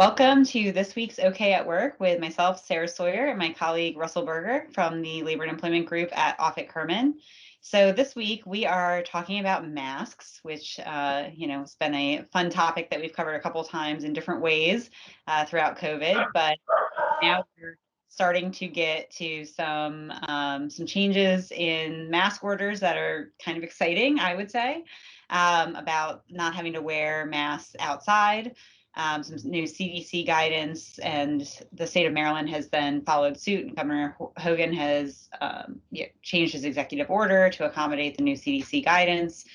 Welcome to this week's OK at Work with myself, Sarah Sawyer, and my colleague Russell Berger from the Labor and Employment Group at Offit Kurman. So this week we are talking about masks, which has been a fun topic that we've covered a couple times in different ways throughout COVID. But now we're starting to get to some changes in mask orders that are kind of exciting, I would say, about not having to wear masks outside. Some new CDC guidance, and the state of Maryland has then followed suit. And Governor Hogan has changed his executive order to accommodate the new CDC guidance.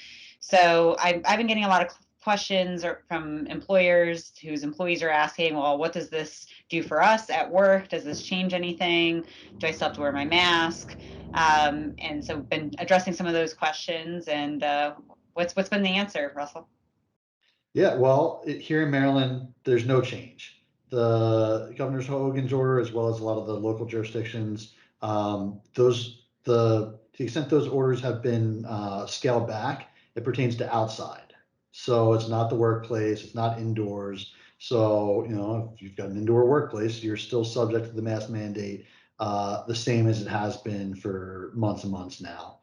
So I've been getting a lot of questions from employers whose employees are asking, well, what does this do for us at work? Does this change anything? Do I still have to wear my mask? And so been addressing some of those questions. And what's been the answer, Russell? Yeah, well, here in Maryland, there's no change. The Governor Hogan's order, as well as a lot of the local jurisdictions, to the extent those orders have been scaled back, it pertains to outside. So it's not the workplace, it's not indoors. So, if you've got an indoor workplace, you're still subject to the mask mandate, the same as it has been for months and months now.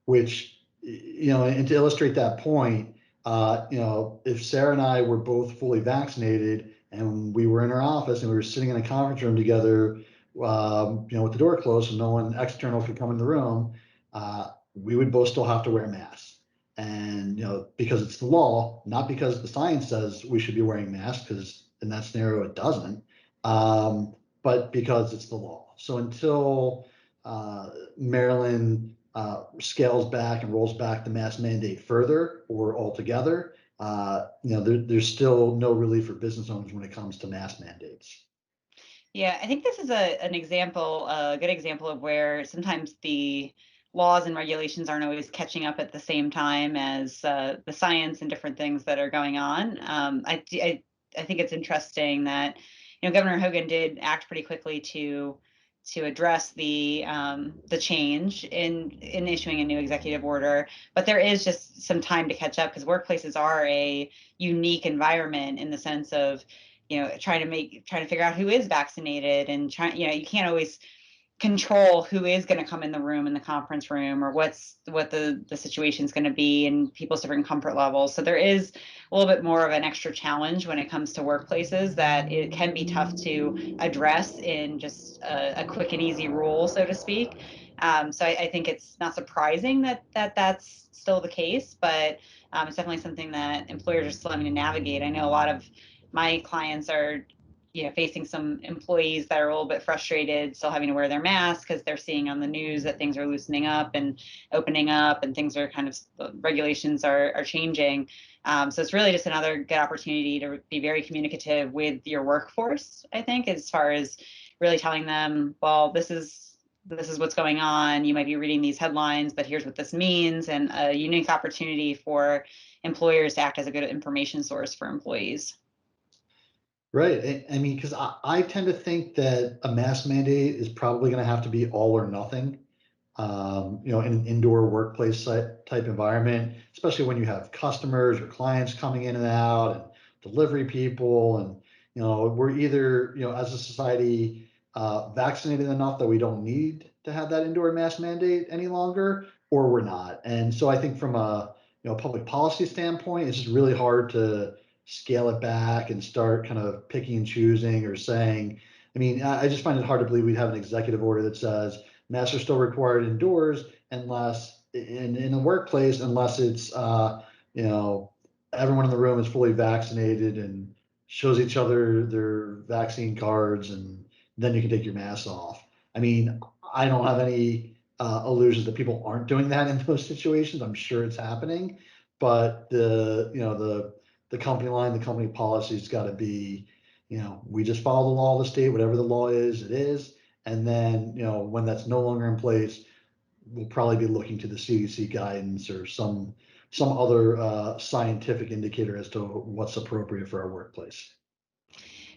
Which, and to illustrate that point, if Sarah and I were both fully vaccinated and we were in our office and we were sitting in a conference room together, with the door closed and no one external could come in the room, we would both still have to wear masks. And, because it's the law, not because the science says we should be wearing masks, because in that scenario it doesn't, but because it's the law. So until Maryland scales back and rolls back the mask mandate further or altogether, there's still no relief for business owners when it comes to mask mandates. Yeah, I think this is an example, a good example of where sometimes the laws and regulations aren't always catching up at the same time as the science and different things that are going on. I think it's interesting that Governor Hogan did act pretty quickly to address the change in issuing a new executive order, but there is just some time to catch up because workplaces are a unique environment in the sense of trying to figure out who is vaccinated and you can't always control who is going to come in the room, in the conference room, or what the situation is going to be and people's different comfort levels. So there is a little bit more of an extra challenge when it comes to workplaces that it can be tough to address in just a quick and easy rule, so to speak. So I think it's not surprising that's still the case, but it's definitely something that employers are still having to navigate. I know a lot of my clients are facing some employees that are a little bit frustrated, still having to wear their masks because they're seeing on the news that things are loosening up and opening up and things are regulations are changing. So it's really just another good opportunity to be very communicative with your workforce, I think, as far as really telling them, well, this is what's going on. You might be reading these headlines, but here's what this means, and a unique opportunity for employers to act as a good information source for employees. Right. I mean, because I tend to think that a mask mandate is probably going to have to be all or nothing, in an indoor workplace type environment, especially when you have customers or clients coming in and out and delivery people. And, we're either, as a society, vaccinated enough that we don't need to have that indoor mask mandate any longer, or we're not. And so I think from a, public policy standpoint, it's just really hard to scale it back and start kind of picking and choosing or saying, I mean, I just find it hard to believe we'd have an executive order that says masks are still required indoors unless in a workplace, unless it's, everyone in the room is fully vaccinated and shows each other their vaccine cards, and then you can take your mask off. I mean, I don't have any illusions that people aren't doing that in those situations. I'm sure it's happening, but the company line, the company policy's got to be, we just follow the law of the state, whatever the law is, it is. And then, when that's no longer in place, we'll probably be looking to the CDC guidance or some other scientific indicator as to what's appropriate for our workplace.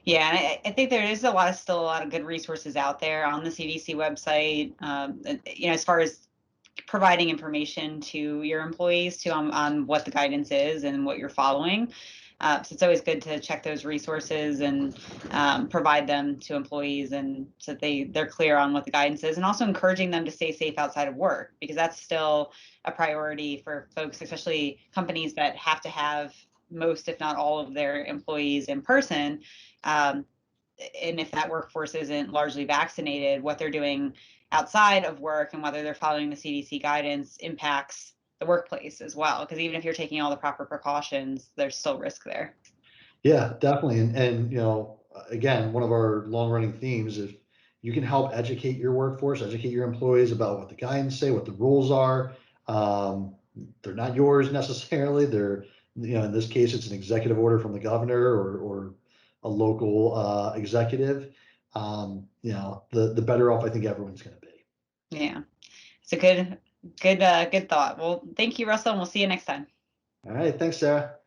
Yeah, and I think there is still a lot of good resources out there on the CDC website. As far as providing information to your employees on what the guidance is and what you're following. So it's always good to check those resources and provide them to employees, and so that they're clear on what the guidance is, and also encouraging them to stay safe outside of work, because that's still a priority for folks, especially companies that have to have most, if not all, of their employees in person. Um, and if that workforce isn't largely vaccinated, what they're doing outside of work and whether they're following the CDC guidance impacts the workplace as well. Because even if you're taking all the proper precautions, there's still risk there. Yeah, definitely. And again, one of our long running themes, if you can help educate your workforce, educate your employees about what the guidance say, what the rules are. They're not yours necessarily. They're, in this case, it's an executive order from the governor or a local executive. The better off I think everyone's going to be. Yeah, it's a good thought. Well, thank you, Russell, and we'll see you next time. All right. Thanks, Sarah.